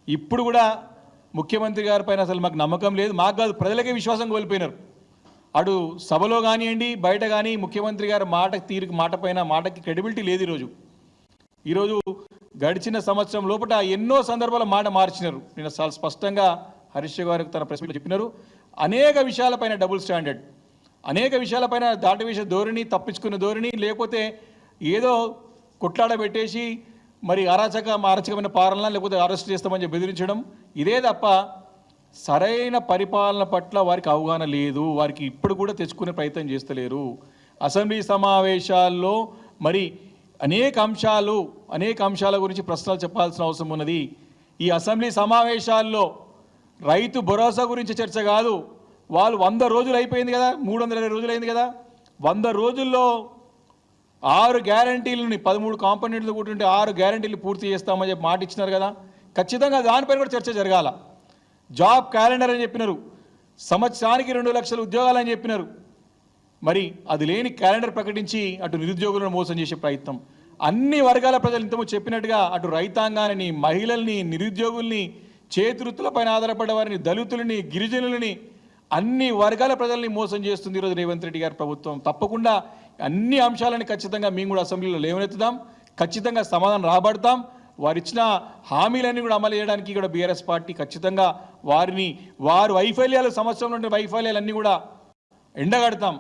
ఇప్పుడు కూడా ముఖ్యమంత్రి గారి పైన అసలు మాకు నమ్మకం లేదు, మాకు కాదు ప్రజలకే విశ్వాసం కోల్పోయినారు. అటు సభలో కానివ్వండి బయట కానీ ముఖ్యమంత్రి గారి మాటకి క్రెడిబిలిటీ లేదు. ఈరోజు గడిచిన సంవత్సరం లోపల ఎన్నో సందర్భాల మాట మార్చినారు. నేను చాలా స్పష్టంగా హరీష్ గారికి తన ప్రెస్ మీట్లో చెప్పినారు. అనేక విషయాలపైన డబుల్ స్టాండర్డ్, అనేక విషయాలపైన దాటవేసే ధోరణి, తప్పించుకునే ధోరణి, లేకపోతే ఏదో కొట్లాడబెట్టేసి మరి అరాచకమైన పాలన లేకపోతే అరెస్ట్ చేస్తామని బెదిరించడం, ఇదే తప్ప సరైన పరిపాలన పట్ల వారికి అవగాహన లేదు. వారికి ఇప్పుడు కూడా తెచ్చుకునే ప్రయత్నం చేస్తలేరు. అసెంబ్లీ సమావేశాల్లో మరి అనేక అంశాల గురించి ప్రశ్నలు చెప్పాల్సిన అవసరం ఉన్నది. ఈ అసెంబ్లీ సమావేశాల్లో రైతు భరోసా గురించి చర్చ కాదు. వాళ్ళు 100 రోజులు అయిపోయింది కదా, 320 రోజులు అయింది కదా, 100 రోజుల్లో 6 గ్యారంటీలని 13 కాంపోనెంట్లు కూర్చుంటే 6 గ్యారంటీలు పూర్తి చేస్తామని చెప్పి మాట ఇచ్చినారు కదా. ఖచ్చితంగా దానిపైన కూడా చర్చ జరగాల. జాబ్ క్యాలెండర్ అని చెప్పినారు, సంవత్సరానికి 2 లక్షల ఉద్యోగాలు అని చెప్పినారు. మరి అది లేని క్యాలెండర్ ప్రకటించి అటు నిరుద్యోగులను మోసం చేసే ప్రయత్నం. అన్ని వర్గాల ప్రజలు ఇంతకు చెప్పినట్టుగా అటు రైతాంగాన్ని, మహిళల్ని, నిరుద్యోగుల్ని, చేతివృత్తులపైన ఆధారపడ్డ వారిని, దళితులని, గిరిజనులని, అన్ని వర్గాల ప్రజల్ని మోసం చేస్తుంది ఈరోజు రేవంత్ రెడ్డి గారి ప్రభుత్వం. తప్పకుండా అన్ని అంశాలని ఖచ్చితంగా మేము కూడా అసెంబ్లీలో లేవనెత్తుదాం, ఖచ్చితంగా సమాధానం రాబడతాం. వారు ఇచ్చిన హామీలన్నీ కూడా అమలు చేయడానికి కూడా బీఆర్ఎస్ పార్టీ ఖచ్చితంగా వారి వైఫల్యాలు, సంవత్సరంలో ఉండే వైఫల్యాలన్నీ కూడా ఎండగడతాం.